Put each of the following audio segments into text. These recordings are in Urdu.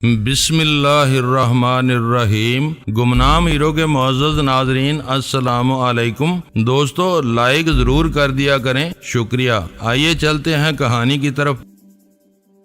بسم اللہ الرحمن الرحیم۔ گمنام ہیرو کے معزز ناظرین السلام علیکم۔ دوستو لائک ضرور کر دیا کریں، شکریہ۔ آئیے چلتے ہیں کہانی کی طرف۔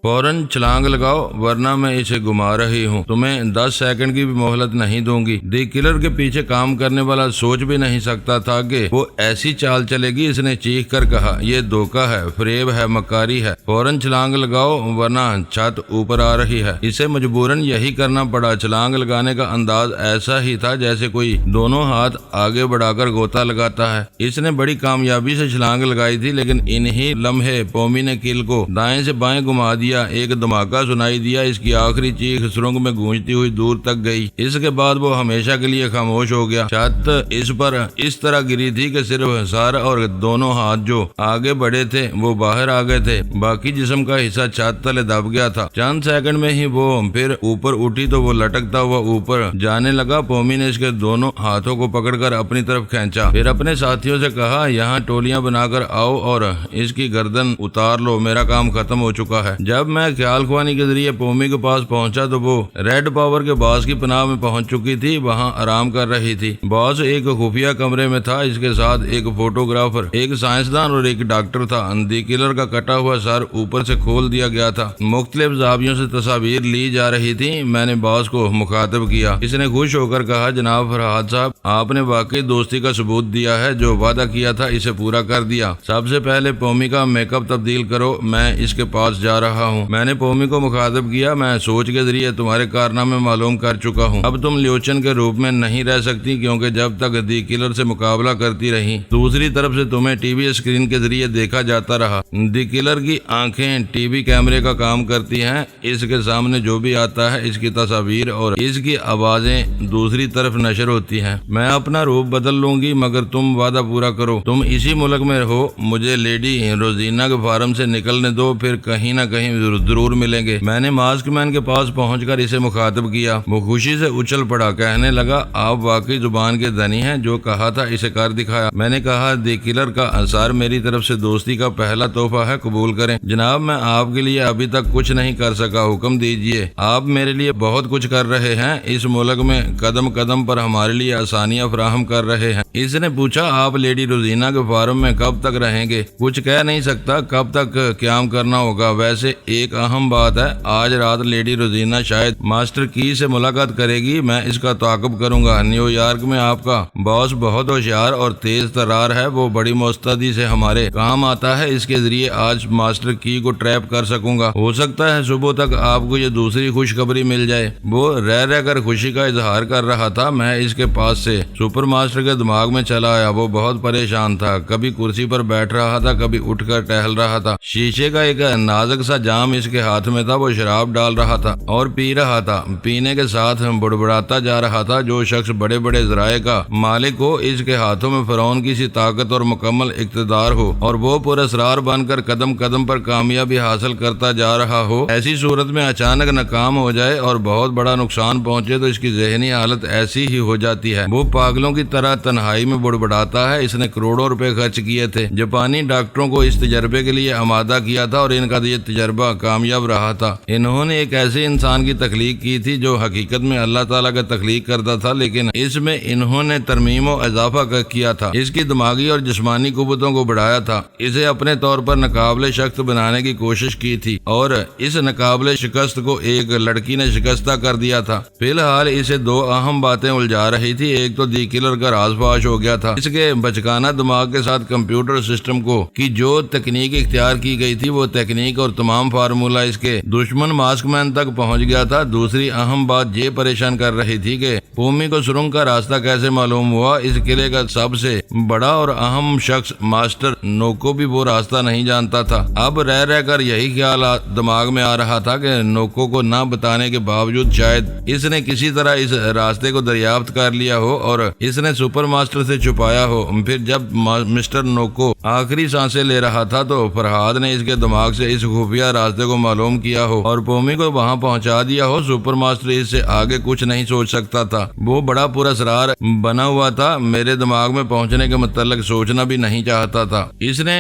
فوراً چھلانگ لگاؤ ورنہ میں اسے گما رہی ہوں، تمہیں 10 سیکنڈ کی بھی مہلت نہیں دوں گی۔ دی کلر کے پیچھے کام کرنے والا سوچ بھی نہیں سکتا تھا کہ وہ ایسی چال چلے گی۔ اس نے چیخ کر کہا، یہ دھوکہ ہے، فریب ہے، مکاری ہے۔ فوراً چھلانگ لگاؤ ورنہ چھت اوپر آ رہی ہے۔ اسے مجبوراً یہی کرنا پڑا۔ چھلانگ لگانے کا انداز ایسا ہی تھا جیسے کوئی دونوں ہاتھ آگے بڑھا کر غوطہ لگاتا ہے۔ اس نے بڑی کامیابی سے چھلانگ لگائی تھی، لیکن انہی لمحے پومی نے کل کو دائیں سے بائیں گھما دیا۔ ایک دھماکہ سنائی دیا، اس کی آخری چیخ سرنگ میں گونجتی ہوئی دور تک گئی۔ اس کے بعد وہ ہمیشہ کے لیے خاموش ہو گیا۔ چھت اس پر اس طرح گری تھی کہ صرف سر اور دونوں ہاتھ جو آگے بڑھے تھے وہ باہر آ گئے تھے، باقی جسم کا حصہ چھت تلے دب گیا تھا۔ چند سیکنڈ میں ہی وہ پھر اوپر اٹھی تو وہ لٹکتا ہوا اوپر جانے لگا۔ پومی نے اس کے دونوں ہاتھوں کو پکڑ کر اپنی طرف کھینچا، پھر اپنے ساتھیوں سے کہا، یہاں ٹولیاں بنا کر آؤ اور اس کی گردن اتار لو، میرا کام ختم ہو چکا ہے۔ جب میں خیال خوانی کے ذریعے پومی کے پاس پہنچا تو وہ ریڈ پاور کے باس کی پناہ میں پہنچ چکی تھی، وہاں آرام کر رہی تھی۔ باس ایک خفیہ کمرے میں تھا، اس کے ساتھ ایک فوٹوگرافر، ایک سائنسدان اور ایک ڈاکٹر تھا۔ دی کلر کا کٹا ہوا سر اوپر سے کھول دیا گیا تھا، مختلف زاویوں سے تصاویر لی جا رہی تھی۔ میں نے باس کو مخاطب کیا، اس نے خوش ہو کر کہا، جناب فرہاد صاحب، آپ نے واقعی دوستی کا ثبوت دیا ہے، جو وعدہ کیا تھا اسے پورا کر دیا۔ سب سے پہلے پومی کا میک اپ تبدیل کرو، میں اس کے پاس جا رہا ہوں۔ میں نے پومی کو مخاطب کیا، میں سوچ کے ذریعے تمہارے کارنامے معلوم کر چکا ہوں۔ اب تم لیوچن کے روپ میں نہیں رہ سکتی، کیونکہ جب تک دی کلر سے مقابلہ کرتی رہی، دوسری طرف سے تمہیں ٹی وی اسکرین کے ذریعے دیکھا جاتا رہا۔ دی کلر کی آنکھیں ٹی وی کیمرے کا کام کرتی ہیں، اس کے سامنے جو بھی آتا ہے اس کی تصاویر اور اس کی آوازیں دوسری طرف نشر ہوتی ہیں۔ میں اپنا روپ بدل لوں گی مگر تم وعدہ پورا کرو، تم اسی ملک میں ہو، مجھے لیڈی روزینہ کے فارم سے نکلنے دو، پھر کہیں نہ کہیں ضرور ملیں گے۔ میں نے ماسک مین کے پاس پہنچ کر اسے مخاطب کیا۔ وہ خوشی سے اچھل پڑا، کہنے لگا، آپ واقعی زبان کے دھنی ہیں، جو کہا تھا اسے کر دکھایا۔ میں نے کہا، دی کلر کا اثر میری طرف سے دوستی کا پہلا تحفہ ہے، قبول کریں۔ جناب میں آپ کے لیے ابھی تک کچھ نہیں کر سکا، حکم دیجئے۔ آپ میرے لیے بہت کچھ کر رہے ہیں، اس ملک میں قدم قدم پر ہمارے لیے آسانیاں فراہم کر رہے ہیں۔ اس نے پوچھا، آپ لیڈی روزینہ کے فارم میں کب تک رہیں گے؟ کچھ کہہ نہیں سکتا، کب تک قیام کرنا ہوگا۔ ویسے ایک اہم بات ہے، آج رات لیڈی روزینہ شاید ماسٹر کی سے ملاقات کرے گی، میں اس کا تعاقب کروں گا۔ نیو یارک میں آپ کا باس بہت ہوشیار اور تیز ترار ہے، وہ بڑی مستعدی سے ہمارے کام آتا ہے، اس کے ذریعے آج ماسٹر کی کو ٹریپ کر سکوں گا۔ ہو سکتا ہے صبح تک آپ کو یہ دوسری خوشخبری مل جائے۔ وہ رہ کر خوشی کا اظہار کر رہا تھا۔ میں اس کے پاس سے سپر ماسٹر کے دماغ میں چلا آیا۔ وہ بہت پریشان تھا، کبھی کرسی پر بیٹھ رہا تھا، کبھی اٹھ کر ٹہل رہا تھا۔ شیشے کا ایک نازک سا جام اس کے ہاتھ میں تھا، وہ شراب ڈال رہا تھا اور پی رہا تھا۔ پینے کے ساتھ بڑبڑاتا جا رہا تھا۔ جو شخص بڑے بڑے ذرائع کا مالک ہو، اس کے ہاتھوں میں فرعون کی سی طاقت اور مکمل اقتدار ہو، اور وہ پراسرار بن کر قدم قدم پر کامیابی حاصل کرتا جا رہا ہو، ایسی صورت میں اچانک ناکام ہو جائے اور بہت بڑا نقصان پہنچے تو اس کی ذہنی حالت ایسی ہی ہو جاتی ہے، وہ پاگلوں کی طرح تنہائی میں بڑبڑاتا ہے۔ اس نے کروڑوں روپے خرچ کیے تھے، جاپانی ڈاکٹروں کو اس تجربے کے لیے آمادہ کیا تھا، اور ان کا یہ تجربہ کامیاب رہا تھا۔ انہوں نے ایک ایسے انسان کی تخلیق کی تھی جو حقیقت میں اللہ تعالیٰ کا تخلیق کرتا تھا، لیکن اس میں انہوں نے ترمیم و اضافہ کیا تھا، اس کی دماغی اور جسمانی قوتوں کو بڑھایا تھا، اسے اپنے طور پر ناقابل شکست بنانے کی کوشش کی تھی، اور اس ناقابل شکست کو ایک لڑکی نے شکستہ کر دیا تھا۔ فی الحال اسے دو اہم باتیں الجھا رہی تھی۔ ایک تو دی کلر کا راز فاش ہو گیا تھا، اس کے بچکانہ دماغ کے ساتھ کمپیوٹر سسٹم کو کی جو تکنیک اختیار کی گئی تھی، وہ تکنیک اور تمام فارمولہ اس کے دشمن ماسک مین تک پہنچ گیا تھا۔ دوسری اہم بات یہ پریشان کر رہی تھی کہ پومی کو سرنگ کا راستہ کیسے معلوم ہوا۔ اس قلعے کا سب سے بڑا اور اہم شخص ماسٹر نوکو بھی وہ راستہ نہیں جانتا تھا۔ اب رہ کر یہی خیال دماغ میں آ رہا تھا کہ نوکو کو نہ بتانے کے باوجود شاید اس نے کسی طرح اس راستے کو دریافت کر لیا ہو اور اس نے سپر ماسٹر سے چھپایا ہو۔ پھر جب مسٹر نوکو آخری سانسیں لے رہا تھا تو فرہاد نے اس کے دماغ سے اس خفیہ راستے کو معلوم کیا ہو اور پومی کو وہاں پہنچا دیا ہو، سپر ماسٹر اس سے آگے کچھ نہیں سوچ سکتا تھا۔ وہ بڑا پراسرار بنا ہوا تھا، میرے دماغ میں پہنچنے کے متعلق سوچنا بھی نہیں چاہتا تھا۔ اس نے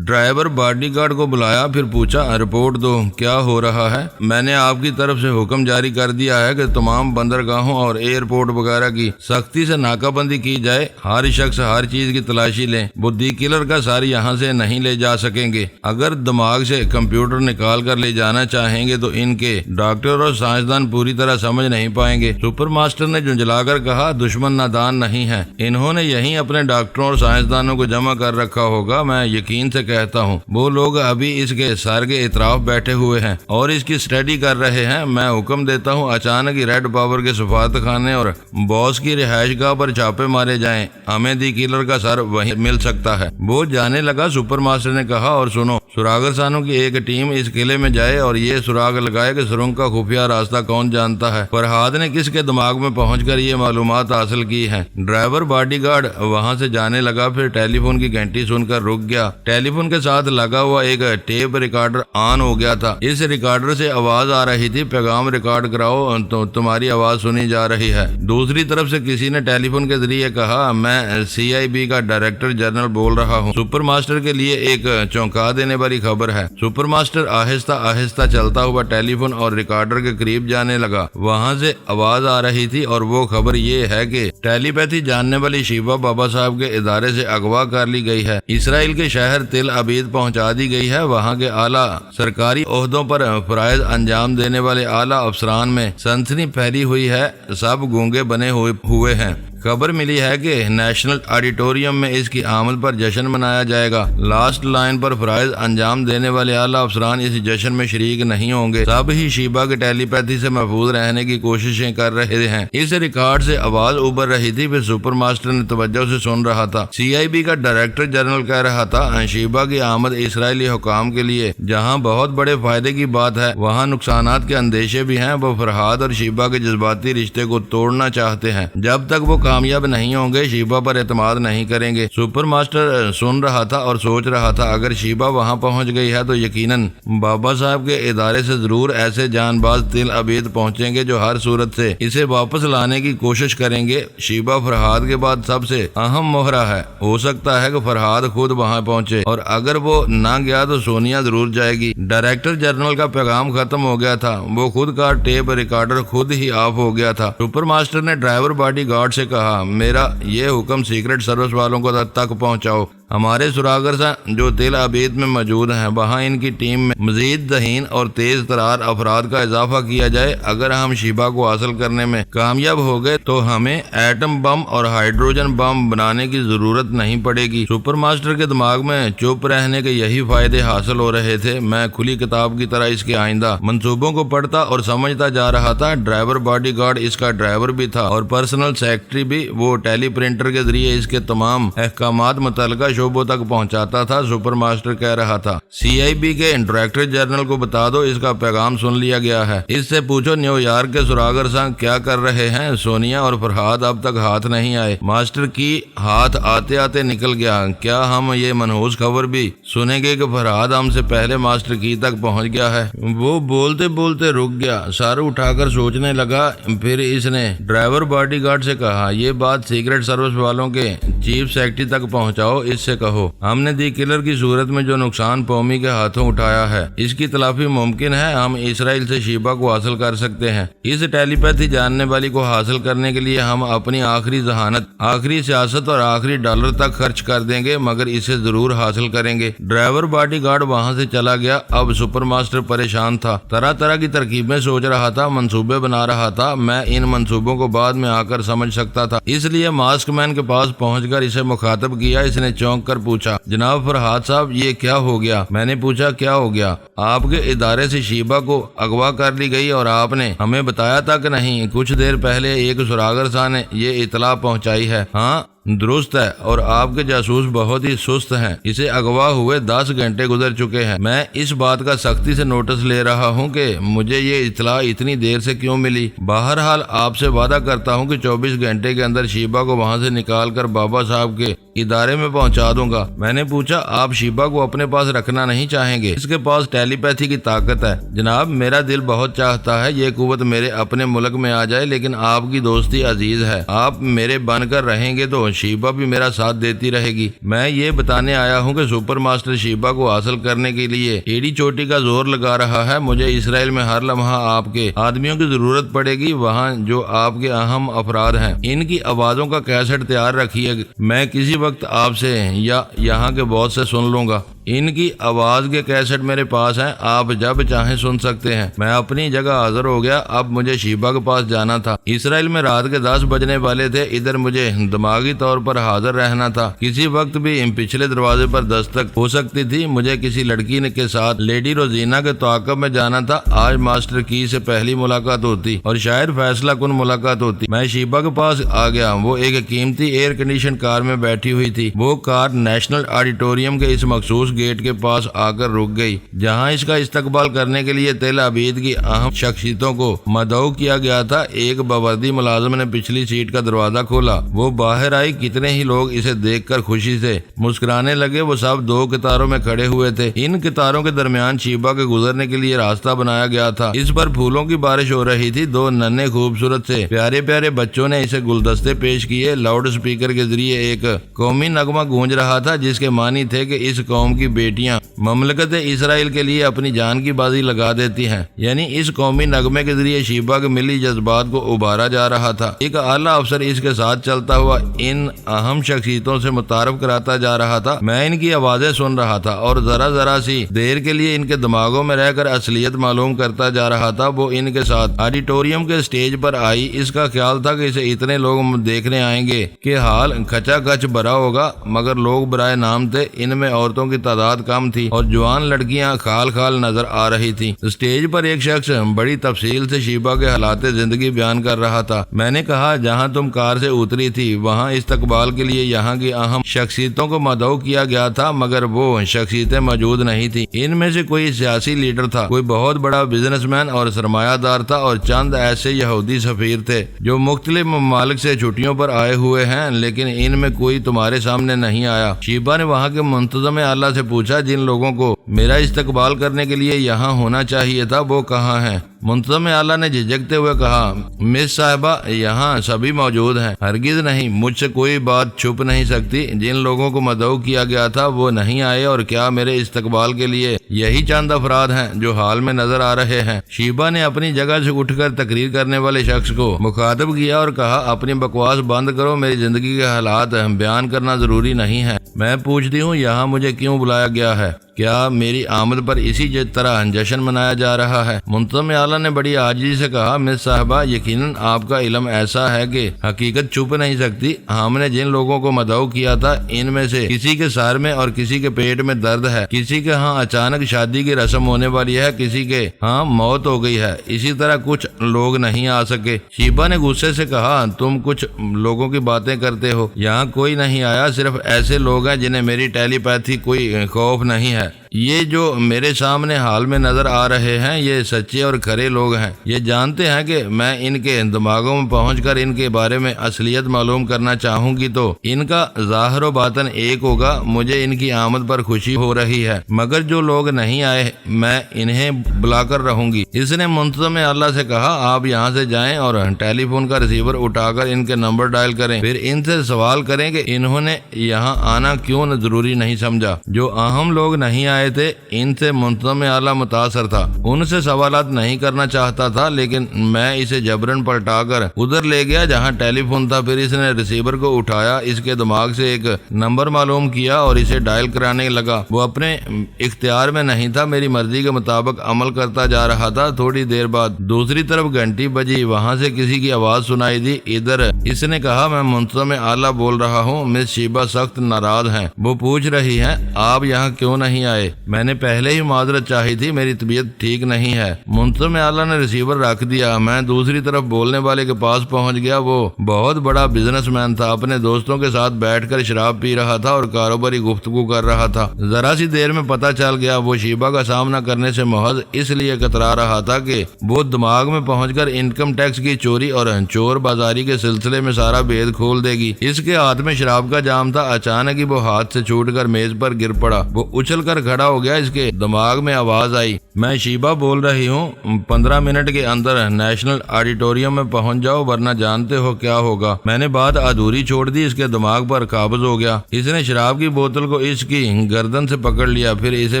ڈرائیور باڈی گارڈ کو بلایا، پھر پوچھا رپورٹ دو، کیا ہو رہا ہے؟ میں نے آپ کی طرف سے حکم جاری کر دیا ہے کہ تمام بندرگاہوں اور ایئرپورٹ وغیرہ کی سختی سے ناکہ بندی کی جائے، ہر شخص ہر چیز کی تلاشی لیں، بدھی کلر کا سر یہاں سے نہیں لے جا سکیں گے۔ اگر دماغ سے کمپیوٹر نکال کر لے جانا چاہیں گے تو ان کے ڈاکٹر اور سائنسدان پوری طرح سمجھ نہیں پائیں گے۔ سپر ماسٹر نے جھنجھلا کر کہا، دشمن نادان نہیں ہے، انہوں نے یہیں اپنے ڈاکٹروں اور سائنسدانوں کو جمع کر رکھا ہوگا۔ میں یقین سے کہتا ہوں وہ لوگ ابھی اس کے سر کے اطراف بیٹھے ہوئے ہیں اور اس کی اسٹڈی کر رہے ہیں۔ میں حکم دیتا ہوں اچانک ہی ریڈ پاور کے سفارت خانے اور باس کی رہائش گاہ پر چھاپے مارے جائیں، ہمیں دی کلر کا سر وہیں مل سکتا ہے۔ وہ جانے لگا۔ سپر ماسٹر نے کہا، اور سنو، سراغ سانوں کی ایک ٹیم اس قلعے میں جائے اور یہ سراغ لگائے کہ سرنگ کا خفیہ راستہ کون جانتا ہے، فرحاد نے کس کے دماغ میں پہنچ کر یہ معلومات حاصل کی ہیں۔ ڈرائیور باڈی گارڈ وہاں سے جانے لگا، پھر ٹیلی فون کی گھنٹی سن کر رک گیا۔ ٹیلی فون کے ساتھ لگا ہوا ایک ٹیپ ریکارڈر آن ہو گیا تھا۔ اس ریکارڈر سے آواز آ رہی تھی، پیغام ریکارڈ کراؤ تو تمہاری آواز سنی جا رہی ہے۔ دوسری طرف سے کسی نے ٹیلی فون کے ذریعے کہا، میں CIB کا ڈائریکٹر جنرل بول رہا ہوں۔ سپر ماسٹر کے لیے ایک چونکا دینے والی خبر ہے۔ سپر ماسٹر آہستہ آہستہ چلتا ہوا ٹیلی فون اور ریکارڈر کے قریب جانے لگا۔ وہاں سے آواز آ رہی تھی اور وہ خبر یہ ہے کہ ٹیلی پیتھی جاننے والی شیبا بابا صاحب کے ادارے سے اغوا کر لی گئی ہے، اسرائیل کے شہر تل ابید پہنچا دی گئی ہے۔ وہاں کے اعلیٰ سرکاری عہدوں پر فرائض انجام دینے والے اعلیٰ افسران میں سنسنی پھیلی ہوئی ہے، سب گونگے بنے ہوئے ہیں۔ خبر ملی ہے کہ نیشنل آڈیٹوریم میں اس کی آمد پر جشن منایا جائے گا۔ لاسٹ لائن پر فرائض انجام دینے والے اعلیٰ افسران اس جشن میں شریک نہیں ہوں گے، سب ہی شیبا کے ٹیلی پیتھی سے محفوظ رہنے کی کوششیں کر رہے ہیں۔ اس ریکارڈ سے آواز ابھر رہی تھی، پھر سپر ماسٹر نے توجہ سے سن رہا تھا۔ CIB کا ڈائریکٹر جنرل کہہ رہا تھا، شیبا کی آمد اسرائیلی حکام کے لیے جہاں بہت بڑے فائدے کی بات ہے، وہاں نقصانات کے اندیشے بھی ہیں۔ وہ فرحاد اور شیبا کے جذباتی رشتے کو توڑنا چاہتے ہیں۔ جب تک وہ کامیاب نہیں ہوں گے شیبا پر اعتماد نہیں کریں گے۔ سپر ماسٹر سن رہا تھا اور سوچ رہا تھا، اگر شیبا وہاں پہنچ گئی ہے تو یقیناً بابا صاحب کے ادارے سے ضرور ایسے جان باز تل ابید پہنچیں گے جو ہر صورت سے اسے واپس لانے کی کوشش کریں گے۔ شیبا فرحاد کے بعد سب سے اہم مہرہ ہے، ہو سکتا ہے کہ فرحاد خود وہاں پہنچے، اور اگر وہ نہ گیا تو سونیا ضرور جائے گی۔ ڈائریکٹر جنرل کا پیغام ختم ہو گیا تھا، وہ خود کا ٹیپ ریکارڈر خود ہی آف ہو گیا تھا۔ سپر ماسٹر نے ڈرائیور باڈی گارڈ سے کہا، میرا یہ حکم سیکرٹ سروس والوں کو تک پہنچاؤ، ہمارے سراغرساں جو تل ابید میں موجود ہیں وہاں ان کی ٹیم میں مزید ذہین اور تیز ترار افراد کا اضافہ کیا جائے۔ اگر ہم شیبا کو حاصل کرنے میں کامیاب ہو گئے تو ہمیں ایٹم بم اور ہائیڈروجن بم بنانے کی ضرورت نہیں پڑے گی۔ سپر ماسٹر کے دماغ میں چپ رہنے کے یہی فائدے حاصل ہو رہے تھے۔ میں کھلی کتاب کی طرح اس کے آئندہ منصوبوں کو پڑھتا اور سمجھتا جا رہا تھا۔ ڈرائیور باڈی گارڈ اس کا ڈرائیور بھی تھا اور پرسنل سیکرٹری بھی۔ وہ ٹیلی پرنٹر کے ذریعے اس کے تمام احکامات متعلقہ شعبوں تک پہنچاتا تھا۔ سپر ماسٹر کہہ رہا تھا، CIB کے ڈائریکٹر جنرل کو بتا دو اس کا پیغام سن لیا گیا ہے، اس سے پوچھو نیو یارک کے سراغرساں کیا کر رہے ہیں۔ سونیا اور فرحاد اب تک ہاتھ نہیں آئے۔ ماسٹر کی ہاتھ آتے آتے نکل گیا۔ کیا ہم یہ منحوس خبر بھی سنیں گے کہ فرحاد ہم سے پہلے ماسٹر کی تک پہنچ گیا ہے؟ وہ بولتے بولتے رک گیا، سر اٹھا کر سوچنے لگا۔ پھر اس نے ڈرائیور باڈی گارڈ سے کہا، یہ بات سیکرٹ سروس والوں کے چیف سیکرٹری تک پہنچاؤ، اس سے کہو ہم نے دی کلر کی صورت میں جو نقصان پومی کے ہاتھوں اٹھایا ہے اس کی تلافی ممکن ہے، ہم اسرائیل سے شیبا کو حاصل کر سکتے ہیں۔ اس ٹیلی پیتھی جاننے والی کو حاصل کرنے کے لیے ہم اپنی آخری ذہانت، آخری سیاست اور آخری ڈالر تک خرچ کر دیں گے، مگر اسے ضرور حاصل کریں گے۔ ڈرائیور باڈی گارڈ وہاں سے چلا گیا۔ اب سپر ماسٹر پریشان تھا، طرح طرح کی ترکیبیں سوچ رہا تھا، منصوبے بنا رہا تھا۔ میں ان منصوبوں کو بعد میں آ کر سمجھ سکتا تھا، اس لیے ماسک مین کے پاس پہنچ کر اسے مخاطب کیا۔ اس نے چونک کر پوچھا، جناب فرحاد صاحب یہ کیا ہو گیا؟ میں نے پوچھا، کیا ہو گیا؟ آپ کے ادارے سے شیبا کو اغوا کر لی گئی اور آپ نے ہمیں بتایا تک نہیں۔ کچھ دیر پہلے ایک سراغرساں نے یہ اطلاع پہنچائی ہے۔ ہاں، درست ہے اور آپ کے جاسوس بہت ہی سست ہیں۔ اسے اغوا ہوئے 10 گھنٹے گزر چکے ہیں۔ میں اس بات کا سختی سے نوٹس لے رہا ہوں کہ مجھے یہ اطلاع اتنی دیر سے کیوں ملی۔ بہرحال آپ سے وعدہ کرتا ہوں کہ 24 گھنٹے کے اندر شیبہ کو وہاں سے نکال کر بابا صاحب کے ادارے میں پہنچا دوں گا۔ میں نے پوچھا، آپ شیبہ کو اپنے پاس رکھنا نہیں چاہیں گے؟ اس کے پاس ٹیلی پیتھی کی طاقت ہے جناب، میرا دل بہت چاہتا ہے یہ قوت میرے اپنے ملک میں آ جائے، لیکن آپ کی دوستی عزیز ہے۔ آپ میرے بن کر رہیں گے تو شیبہ بھی میرا ساتھ دیتی رہے گی۔ میں یہ بتانے آیا ہوں کہ سپر ماسٹر شیبہ کو حاصل کرنے کے لیے ایڑی چوٹی کا زور لگا رہا ہے۔ مجھے اسرائیل میں ہر لمحہ آپ کے آدمیوں کی ضرورت پڑے گی، وہاں جو آپ کے اہم افراد ہیں ان کی آوازوں کا کیسٹ تیار رکھیے، میں کسی وقت آپ سے یا یہاں کے باس سے سن لوں گا۔ ان کی آواز کے کیسٹ میرے پاس ہیں، آپ جب چاہیں سن سکتے ہیں۔ میں اپنی جگہ حاضر ہو گیا۔ اب مجھے شیبہ کے پاس جانا تھا۔ اسرائیل میں رات کے 10 بجنے والے تھے۔ ادھر مجھے دماغی طور پر حاضر رہنا تھا، کسی وقت بھی پچھلے دروازے پر دستک ہو سکتی تھی۔ مجھے کسی لڑکی کے ساتھ لیڈی روزینہ کے تعاقب میں جانا تھا۔ آج ماسٹر کی سے پہلی ملاقات ہوتی اور شاید فیصلہ کن ملاقات ہوتی۔ میں شیبہ کے پاس آ گیا۔ وہ ایک قیمتی ایئر کنڈیشن کار میں بیٹھی ہوئی تھی۔ وہ کار نیشنل آڈیٹوریم کے اس مخصوص گیٹ کے پاس آ کر رک گئی جہاں اس کا استقبال کرنے کے لیے تل ابید کی اہم شخصیتوں کو مدعو کیا گیا تھا۔ ایک باوردی ملازم نے پچھلی سیٹ کا دروازہ کھولا۔ وہ باہر آئی۔ کتنے ہی لوگ اسے دیکھ کر خوشی سے مسکرانے لگے۔ وہ سب 2 قطاروں میں کھڑے ہوئے تھے۔ ان قطاروں کے درمیان شیبہ کے گزرنے کے لیے راستہ بنایا گیا تھا۔ اس پر پھولوں کی بارش ہو رہی تھی۔ 2 ننھے خوبصورت سے پیارے پیارے بچوں نے اسے گلدستے پیش کیے۔ لاؤڈ اسپیکر کے ذریعے ایک قومی نغمہ گونج رہا تھا جس کے معنی تھے کہ اس قوم کی بیٹیاں مملکت اسرائیل کے لیے اپنی جان کی بازی لگا دیتی ہیں۔ یعنی اس قومی نغمے کے ذریعے شیبہ کے ملی جذبات کو ابھارا جا رہا تھا۔ ایک اعلیٰ افسر اس کے ساتھ چلتا ہوا ان اہم شخصیتوں سے متعارف کراتا جا رہا تھا۔ میں ان کی آوازیں سن رہا تھا اور ذرا سی دیر کے لیے ان کے دماغوں میں رہ کر اصلیت معلوم کرتا جا رہا تھا۔ وہ ان کے ساتھ آڈیٹوریم کے سٹیج پر آئی۔ اس کا خیال تھا کہ اسے اتنے لوگ دیکھنے آئیں گے کہ حال کھچا کھچ بھرا ہوگا، مگر لوگ برائے نام تھے۔ ان میں عورتوں کی تعداد کم تھی اور جوان لڑکیاں خال خال نظر آ رہی تھیں۔ اسٹیج پر ایک شخص بڑی تفصیل سے شیبہ کے حالات زندگی بیان کر رہا تھا۔ میں نے کہا، جہاں تم کار سے اتری تھی وہاں استقبال کے لیے یہاں کی اہم شخصیتوں کو مدعو کیا گیا تھا، مگر وہ شخصیتیں موجود نہیں تھی۔ ان میں سے کوئی سیاسی لیڈر تھا، کوئی بہت بڑا بزنس مین اور سرمایہ دار تھا، اور چند ایسے یہودی سفیر تھے جو مختلف ممالک سے چھٹیوں پر آئے ہوئے ہیں، لیکن ان میں کوئی تمہارے سامنے نہیں آیا۔ شیبہ نے وہاں کے منتظم اعلیٰ سے پوچھا، جن لوگوں کو میرا استقبال کرنے کے لیے یہاں ہونا چاہیے تھا وہ کہاں ہیں؟ منتظم اعلیٰ نے جھجکتے ہوئے کہا، مس صاحبہ، یہاں سبھی موجود ہیں۔ ہرگز نہیں، مجھ سے کوئی بات چھپ نہیں سکتی۔ جن لوگوں کو مدعو کیا گیا تھا وہ نہیں آئے، اور کیا میرے استقبال کے لیے یہی چند افراد ہیں جو حال میں نظر آ رہے ہیں؟ شیبہ نے اپنی جگہ سے اٹھ کر تقریر کرنے والے شخص کو مخاطب کیا اور کہا، اپنی بکواس بند کرو، میری زندگی کے حالات بیان کرنا ضروری نہیں ہے۔ میں پوچھتی ہوں یہاں مجھے کیوں بلایا گیا ہے؟ کیا میری آمد پر اسی طرح جشن منایا جا رہا ہے؟ منتظم اعلیٰ نے بڑی عاجزی سے کہا، مس صاحبہ، یقیناً آپ کا علم ایسا ہے کہ حقیقت چھپ نہیں سکتی۔ ہم نے جن لوگوں کو مدعو کیا تھا ان میں سے کسی کے سر میں اور کسی کے پیٹ میں درد ہے، کسی کے ہاں اچانک شادی کی رسم ہونے والی ہے، کسی کے ہاں موت ہو گئی ہے، اسی طرح کچھ لوگ نہیں آ سکے۔ شیبہ نے غصے سے کہا، تم کچھ لوگوں کی باتیں کرتے ہو، یہاں کوئی نہیں آیا، صرف ایسے لوگ ہیں جنہیں میری ٹیلی پیتھی کوئی خوف نہیں ہے۔ یہ جو میرے سامنے حال میں نظر آ رہے ہیں یہ سچے اور کھرے لوگ ہیں۔ یہ جانتے ہیں کہ میں ان کے دماغوں میں پہنچ کر ان کے بارے میں اصلیت معلوم کرنا چاہوں گی تو ان کا ظاہر و باطن ایک ہوگا۔ مجھے ان کی آمد پر خوشی ہو رہی ہے، مگر جو لوگ نہیں آئے میں انہیں بلا کر رہوں گی۔ اس نے منتظم اعلیٰ سے کہا، آپ یہاں سے جائیں اور ٹیلی فون کا ریسیور اٹھا کر ان کے نمبر ڈائل کریں، پھر ان سے سوال کریں کہ انہوں نے یہاں آنا کیوں ضروری نہیں سمجھا۔ جو اہم لوگ نہیں آئے تھے ان سے منتظم اعلیٰ متاثر تھا، ان سے سوالات نہیں کرنا چاہتا تھا، لیکن میں اسے جبرن پلٹا کر ادھر لے گیا جہاں ٹیلی فون تھا۔ پھر اس نے ریسیور کو اٹھایا، اس کے دماغ سے ایک نمبر معلوم کیا اور اسے ڈائل کرانے لگا۔ وہ اپنے اختیار میں نہیں تھا، میری مرضی کے مطابق عمل کرتا جا رہا تھا۔ تھوڑی دیر بعد دوسری طرف گھنٹی بجی، وہاں سے کسی کی آواز سنائی دی، ادھر۔ اس نے کہا، میں منتظم اعلیٰ بول رہا ہوں، مس شیبہ سخت ناراض ہیں، وہ پوچھ رہی ہیں آپ یہاں کیوں نہیں آئے۔ گئے۔ میں نے پہلے ہی معذرت چاہی تھی، میری طبیعت ٹھیک نہیں ہے۔ منتظم اعلیٰ نے ریسیور رکھ دیا۔ میں دوسری طرف بولنے والے کے پاس پہنچ گیا۔ وہ بہت بڑا بزنس مین تھا، اپنے دوستوں کے ساتھ بیٹھ کر شراب پی رہا تھا اور کاروباری گفتگو کر رہا تھا۔ ذرا سی دیر میں پتہ چل گیا وہ شیبہ کا سامنا کرنے سے محض اس لیے کترا رہا تھا کہ وہ دماغ میں پہنچ کر انکم ٹیکس کی چوری اور چور بازاری کے سلسلے میں سارا بید کھول دے گی۔ اس کے ہاتھ میں شراب کا جام تھا۔ اچانک ہی وہ ہاتھ سے چھوٹ کر میز پر گر پڑا۔ وہ اچھل کر کھڑا ہو گیا۔ اس کے دماغ میں آواز آئی، میں شیبہ بول رہی ہوں، 15 منٹ کے اندر نیشنل آڈیٹوریم میں پہنچ جاؤ ورنہ جانتے ہو کیا ہوگا۔ میں نے بات ادھوری چھوڑ دی۔ اس کے دماغ پر قابض ہو گیا۔ اس نے شراب کی بوتل کو اس کی گردن سے پکڑ لیا، پھر اسے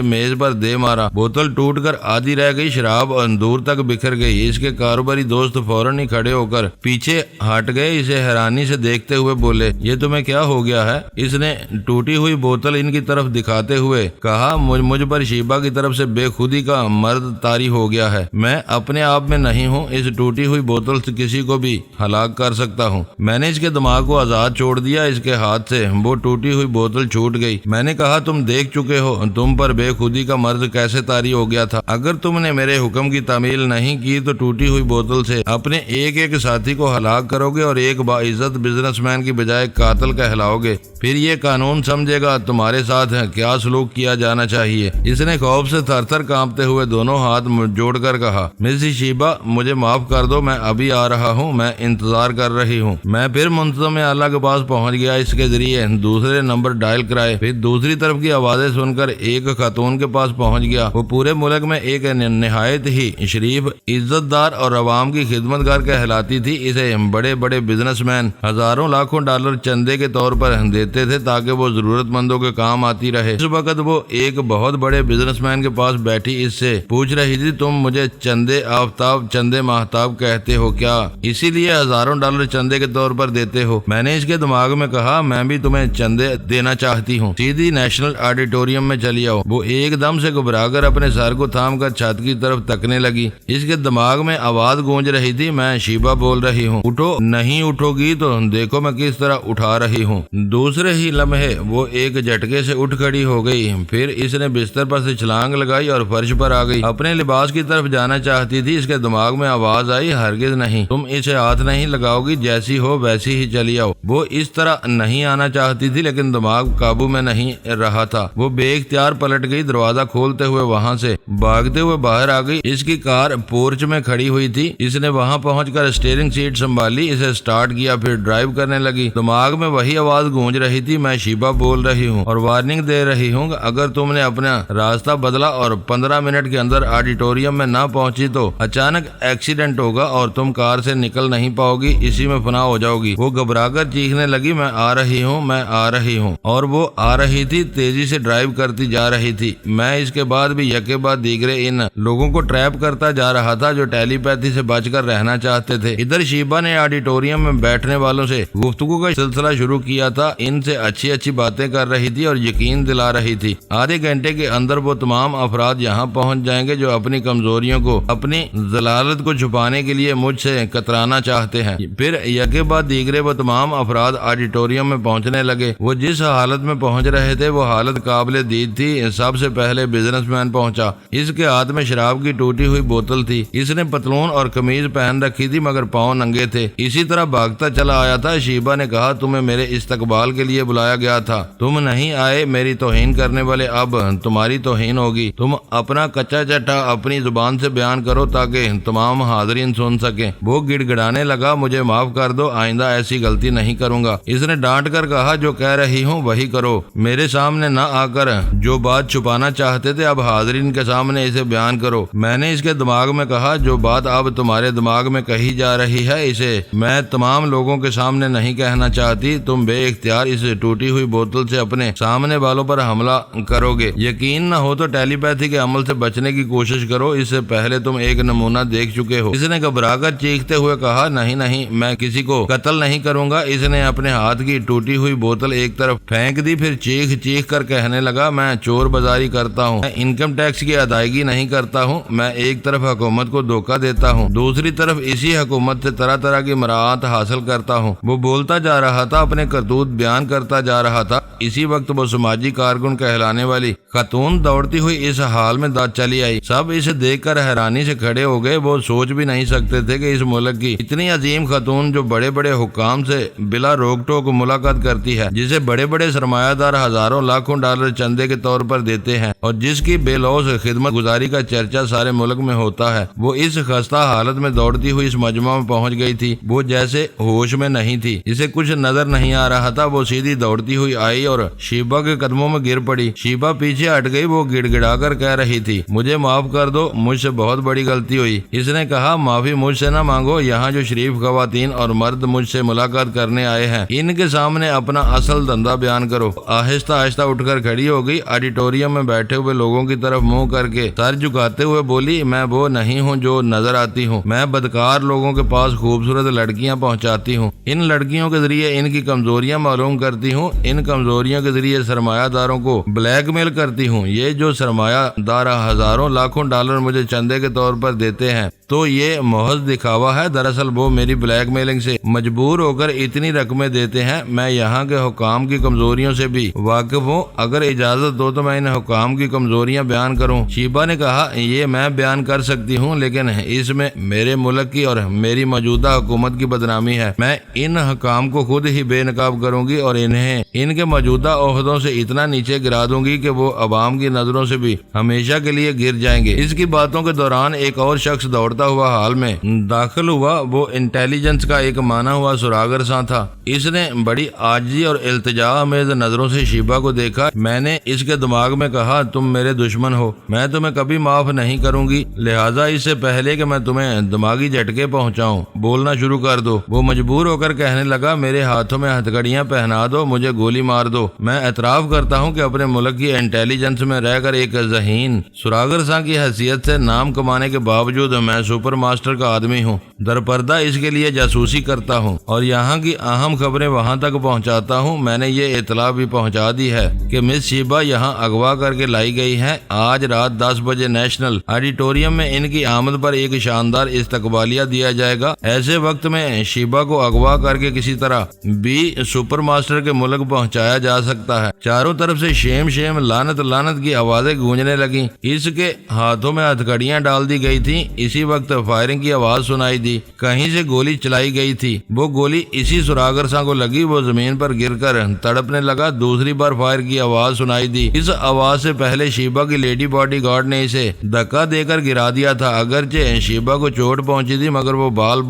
میز پر دے مارا۔ بوتل ٹوٹ کر آدھی رہ گئی، شراب دور تک بکھر گئی۔ اس کے کاروباری دوست فوراً ہی کھڑے ہو کر پیچھے ہٹ گئے۔ اسے حیرانی سے دیکھتے ہوئے بولے، یہ تمہیں کیا ہو گیا ہے؟ اس نے ٹوٹی ہوئی بوتل ان کی طرف دکھاتے ہوئے کہا، مجھ پر شیبہ کی طرف سے بے خودی کا مرد طاری ہو گیا ہے۔ میں اپنے آپ میں نہیں ہوں، اس ٹوٹی ہوئی بوتل سے کسی کو بھی ہلاک کر سکتا ہوں۔ میں نے اس کے دماغ کو آزاد چھوڑ دیا۔ اس کے ہاتھ سے وہ ٹوٹی ہوئی بوتل چھوٹ گئی۔ میں نے کہا، تم دیکھ چکے ہو تم پر بے خودی کا مرض کیسے طاری ہو گیا تھا۔ اگر تم نے میرے حکم کی تعمیل نہیں کی تو ٹوٹی ہوئی بوتل سے اپنے ایک ایک ساتھی کو ہلاک کرو گے اور ایک باعزت بزنس مین کی بجائے قاتل کہلاؤ گے۔ پھر یہ قانون سمجھے گا تمہارے ساتھ کیا سلوک کیا جانا چاہیے۔ اس نے خوف سے تھر تھر کانپتے ہوئے دونوں ہاتھ جوڑ کر کہا، مسز شیبہ مجھے معاف کر دو، میں ابھی آ رہا ہوں، میں انتظار کر رہی ہوں۔ میں پھر منتظم اعلیٰ کے پاس پہنچ گیا۔ اس کے ذریعے دوسرے نمبر ڈائل کرائے، پھر دوسری طرف کی آوازیں سن کر ایک خاتون کے پاس پہنچ گیا۔ وہ پورے ملک میں ایک نہایت ہی شریف، عزت دار اور عوام کی خدمت گار کہلاتی تھی۔ اسے بڑے بڑے بزنس مین ہزاروں لاکھوں ڈالر چندے کے طور پر دیتے تھے تاکہ وہ ضرورت مندوں کے کام آتی رہے۔ اس وقت وہ ایک بہت بڑے بزنس مین کے پاس بیٹھی اس سے پوچھ رہی تھی، تم مجھے چندے آفتاب چندے ماہتاب کہتے ہو کیا؟ اسی لیے ہزاروں ڈالر چندے کے طور پر دیتے ہو؟ میں نے اس کے دماغ میں کہا، میں بھی تمہیں چندے دینا چاہتی ہوں، سیدھی نیشنل آڈیٹوریم میں چلی آؤ۔ وہ ایک دم سے گھبرا کر اپنے سر کو تھام کر چھت کی طرف تکنے لگی۔ اس کے دماغ میں آواز گونج رہی تھی، میں شیبہ بول رہی ہوں، اٹھو، نہیں اٹھو گی تو دیکھو میں کس طرح اٹھا رہی ہوں۔ دوسرے ہی لمحے وہ ایک جھٹکے سے اٹھ کھڑی ہو گئی۔ پھر اس نے بستر پر سے چھلانگ لگائی اور فرش پر آ گئی۔ اپنے لباس کی طرف جانا چاہتی تھی۔ اس کے دماغ میں آواز آئی، ہرگز نہیں، تم اسے ہاتھ نہیں لگاؤ گی، جیسی ہو ویسی ہی چلی آؤ۔ وہ اس طرح نہیں آنا چاہتی تھی لیکن دماغ قابو میں نہیں رہا تھا۔ وہ بے اختیار پلٹ گئی، دروازہ کھولتے ہوئے وہاں سے بھاگتے ہوئے باہر آ گئی۔ اس کی کار پورچ میں کھڑی ہوئی تھی۔ اس نے وہاں پہنچ کر اسٹیئرنگ سیٹ سنبھالی، اسے سٹارٹ کیا، پھر ڈرائیو کرنے لگی۔ دماغ میں وہی آواز گونج رہی تھی، میں شیبہ بول رہی ہوں اور وارننگ دے رہی ہوں کہ اگر تم نے اپنا راستہ بدلا اور 15 منٹ کے اندر آڈیٹوریم میں نہ پہنچی تو اچانک ایکسیڈنٹ ہوگا اور تم کار سے نکل نہیں پاؤ گی، اسی میں فنا ہو جاؤ گی۔ وہ گھبرا کر چیخنے لگی، میں آ رہی ہوں، میں آ رہی ہوں۔ اور وہ آ رہی تھی، تیزی سے ڈرائیو کرتی جا رہی تھی۔ میں اس کے بعد بھی یکے بعد دیگرے ان لوگوں کو ٹریپ کرتا جا رہا تھا جو ٹیلی پیتھی سے بچ کر رہنا چاہتے تھے۔ ادھر شیبہ نے آڈیٹوریم میں بیٹھنے والوں سے گفتگو کا سلسلہ شروع کیا تھا، ان سے اچھی اچھی باتیں کر رہی تھی اور یقین دلا رہی تھی آدھے گھنٹے کے اندر وہ تمام افراد یہاں پہنچ جائیں گے جو اپنی کمزوریوں کو، اپنی ضلالت کو چھپانے کے لیے مجھ سے کترانا چاہتے ہیں۔ پھر یکے بعد دیگرے وہ تمام افراد آڈیٹوریم میں پہنچنے لگے۔ وہ جس حالت میں پہنچ رہے تھے وہ حالت قابل دید تھی۔ سب سے پہلے بزنس مین پہنچا۔ اس کے ہاتھ میں شراب کی ٹوٹی ہوئی بوتل تھی۔ اس نے پتلون اور قمیض پہن رکھی تھی مگر پاؤں ننگے تھے۔ اسی طرح بھاگتا چلا آیا تھا۔ شیبہ نے کہا، تمہیں میرے استقبال کے لیے بلایا گیا تھا، تم نہیں آئے، میری توہین کرنے والے اب تمہاری توہین ہوگی۔ تم اپنا کچا چٹا اپنی زبان سے بیان کرو تاکہ تمام حاضرین سن سکیں۔ وہ گڑ گڑانے لگا، مجھے معاف کر دو، آئندہ ایسی غلطی نہیں کروں گا۔ اس نے ڈانٹ کر کہا، جو کہہ رہی ہوں وہی کرو، میرے سامنے نہ آ کر جو بات چھپانا چاہتے تھے اب حاضرین کے سامنے اسے بیان کرو۔ میں نے اس کے دماغ میں کہا، جو بات اب تمہارے دماغ میں کہی جا رہی ہے اسے میں تمام لوگوں کے سامنے نہیں کہنا چاہتی۔ تم بے اختیار اس ٹوٹی ہوئی بوتل سے اپنے سامنے والوں پر حملہ کرو گے۔ یقین نہ ہو تو ٹیلی پیتھی کے عمل سے بچنے کی کوشش کرو، اس سے پہلے تم ایک نمونہ دیکھ چکے ہو۔ اس نے گھبرا کر چیختے ہوئے کہا، نہیں نہیں، میں کسی کو قتل نہیں کروں گا۔ اس نے اپنے ہاتھ کی ٹوٹی ہوئی بوتل ایک طرف پھینک دی، پھر چیخ چیخ کر کہنے لگا، میں چور بازاری کرتا ہوں، میں انکم ٹیکس کی ادائیگی نہیں کرتا ہوں، میں ایک طرف حکومت کو دھوکہ دیتا ہوں، دوسری طرف اسی حکومت سے طرح طرح کی مراعات حاصل کرتا ہوں۔ وہ بولتا جا رہا تھا، اپنے کرتوت بیان کرتا جا رہا تھا۔ اسی وقت وہ سماجی کارکن کہلانے والی خاتون دوڑتی ہوئی اس حال میں چلی آئی۔ سب اسے دیکھ کر حیرانی سے کھڑے ہو گئے۔ وہ سوچ بھی نہیں سکتے تھے کہ اس ملک کی اتنی عظیم خاتون جو بڑے بڑے حکام سے بلا روک ٹوک ملاقات کرتی ہے، جسے بڑے بڑے سرمایہ دار ہزاروں لاکھوں ڈالر چندے کے طور پر دیتے ہیں اور جس کی بے لوث خدمت گزاری کا چرچا سارے ملک میں ہوتا ہے، وہ اس خستہ حالت میں دوڑتی ہوئی اس مجمع میں پہنچ گئی تھی۔ وہ جیسے ہوش میں نہیں تھی، اسے کچھ نظر نہیں آ رہا تھا۔ وہ سیدھی دوڑتی ہوئی آئی اور شیبہ کے قدموں میں گر پڑی۔ شیبہ پیچھے ہٹ گئی۔ وہ گڑ گڑا کر کہہ رہی تھی، مجھے معاف کر دو، مجھ سے بہت بڑی غلطی ہوئی۔ اس نے کہا، معافی مجھ سے نہ مانگو، یہاں جو شریف خواتین اور مرد مجھ سے ملاقات کرنے آئے ہیں، ان کے سامنے اپنا اصل دھندا بیان کرو۔ آہستہ آہستہ اٹھ کر کھڑی ہو گئی، آڈیٹوریم میں بیٹھے ہوئے لوگوں کی طرف منہ کر کے سر جھکاتے ہوئے بولی، میں وہ نہیں ہوں جو نظر آتی ہوں، میں بدکار لوگوں کے پاس خوبصورت لڑکیاں پہنچاتی ہوں، ان لڑکیوں کے ذریعے ان کی کمزوریاں معلوم کرتی ہوں، ان کمزوریوں کے ذریعے سرمایہ داروں کو بلیک میل کرتی ہوں۔ یہ جو سرمایہ دار ہزاروں لاکھوں ڈالر مجھے چندے کے طور پر دیتے ہیں تو یہ محض دکھاوا ہے، دراصل وہ میری بلیک میلنگ سے مجبور ہو کر اتنی رقمیں دیتے ہیں۔ میں یہاں کے حکام کی کمزوریوں سے بھی واقف ہوں، اگر اجازت دو تو میں ان حکام کی کمزوریاں بیان کروں۔ شیبہ نے کہا، یہ میں بیان کر سکتی ہوں، لیکن اس میں میرے ملک کی اور میری موجودہ حکومت کی بدنامی ہے۔ میں ان حکام کو خود ہی بے نقاب کروں گی اور انہیں ان کے موجودہ عہدوں سے اتنا نیچے گرا دوں گی کہ وہ عوام کی نظروں سے بھی ہمیشہ کے لیے گر جائیں گے۔ اس کی باتوں کے دوران ایک اور شخص دوڑتا ہوا حال میں داخل ہوا۔ وہ انٹیلیجنس کا ایک مانا ہوا سراغر سا تھا۔ اس نے بڑی عاجزی اور التجا آمیز نظروں سے شیبہ کو دیکھا۔ میں نے اس کے دماغ میں کہا، تم میرے دشمن ہو، میں تمہیں کبھی معاف نہیں کروں گی، لہٰذا اس سے پہلے کہ میں تمہیں دماغی جھٹکے پہنچاؤں بولنا شروع کر دو۔ وہ مجبور ہو کر کہنے لگا، میرے ہاتھوں میں ہتھکڑیاں پہنا دو، مجھے گولی مار دو۔ میں اعتراف کرتا ہوں کہ اپنے ملک کی انٹیلیجنس میں رہ کر ایک ذہین سراغر سا کی حیثیت سے نام کمانے کے باوجود میں سپر ماسٹر کا آدمی ہوں، درپردہ اس کے لیے جاسوسی کرتا ہوں اور یہاں کی اہم خبریں وہاں تک پہنچاتا ہوں۔ میں نے یہ اطلاع بھی پہنچا دی ہے کہ مس شیبہ یہاں اغوا کر کے لائی گئی ہے۔ آج رات 10 بجے نیشنل آڈیٹوریم میں ان کی آمد پر ایک شاندار استقبالیہ دیا جائے گا۔ ایسے وقت میں شیبہ کو اغوا کر کے کسی طرح بھی سپر ماسٹر کے ملک پہنچایا جا سکتا ہے۔ چاروں طرف سے شیم شیم لعنت لعنت کی آوازیں گونجنے لگیں۔ اس کے ہاتھوں میں ہتھکڑیاں ڈال دی گئی تھیں۔ اسی وقت فائرنگ کی آواز سنائی دی، کہیں سے گولی چلائی گئی تھی۔ وہ گولی اسی سراغر سا کو لگی، وہ زمین پر گر کر تڑپنے لگا۔ دوسری بار فائر کی آواز سنائی دی۔ اس آواز سے پہلے شیبہ کی لیڈی باڈی گارڈ نے اسے دھکا دے کر گرا دیا تھا۔ اگرچہ شیبہ کو چوٹ پہنچی تھی مگر وہ بال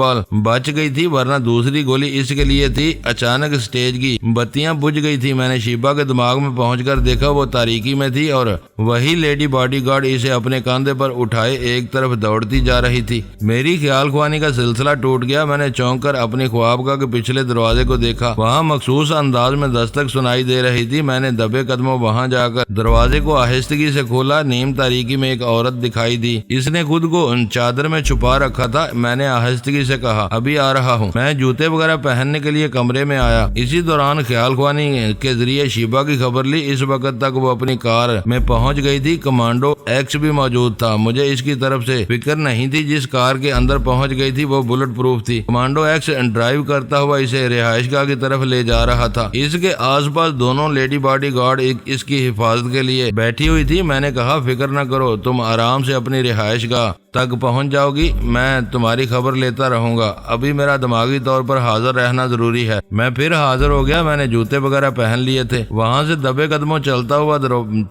بچ گئی تھی، ورنہ دوسری گولی اس کے لیے تھی۔ اچانک سٹیج کی بتیاں بجھ گئی تھی۔ میں نے شیبہ کے دماغ میں پہنچ کر دیکھا، وہ تاریکی میں تھی اور وہی لیڈی باڈی گارڈ اسے اپنے کاندھے پر اٹھائے ایک طرف دوڑتی جا رہی تھی۔ میری خیال خوانی کا سلسلہ ٹوٹ گیا۔ میں نے چونک کر اپنی خوابگاہ کے پچھلے دروازے کو دیکھا، وہاں مخصوص انداز میں دستک سنائی دے رہی تھی۔ میں نے دبے قدموں وہاں جا کر دروازے کو آہستگی سے کھولا۔ نیم تاریکی میں ایک عورت دکھائی دی، اس نے خود کو چادر میں چھپا رکھا تھا۔ میں نے آہستگی سے کہا، ابھی آ رہا ہوں۔ میں جوتے وغیرہ پہننے کے لیے کمرے میں آیا۔ اسی دوران خیال خوانی کے ذریعے شیبہ کی خبر لی۔ اس وقت تک وہ اپنی کار میں پہنچ گئی تھی۔ کمانڈو ایکس بھی موجود تھا۔ مجھے اس کی طرف سے فکر نہیں تھی۔ جس کار کے اندر پہنچ گئی تھی وہ بلٹ پروف تھی۔ کمانڈو ایکس ڈرائیو کرتا ہوا اسے رہائش گاہ کی طرف لے جا رہا تھا۔ اس کے آس پاس دونوں لیڈی باڈی گارڈ اس کی حفاظت کے لیے بیٹھی ہوئی تھی۔ میں نے کہا، فکر نہ کرو، تم آرام سے اپنی رہائش گاہ تک پہنچ جاؤ گی، میں تمہاری خبر لیتا رہوں گا۔ ابھی میرا دماغی طور پر حاضر رہنا ضروری ہے۔ میں پھر حاضر ہو گیا۔ میں نے جوتے وغیرہ پہن لیے تھے۔ وہاں سے دبے قدموں چلتا ہوا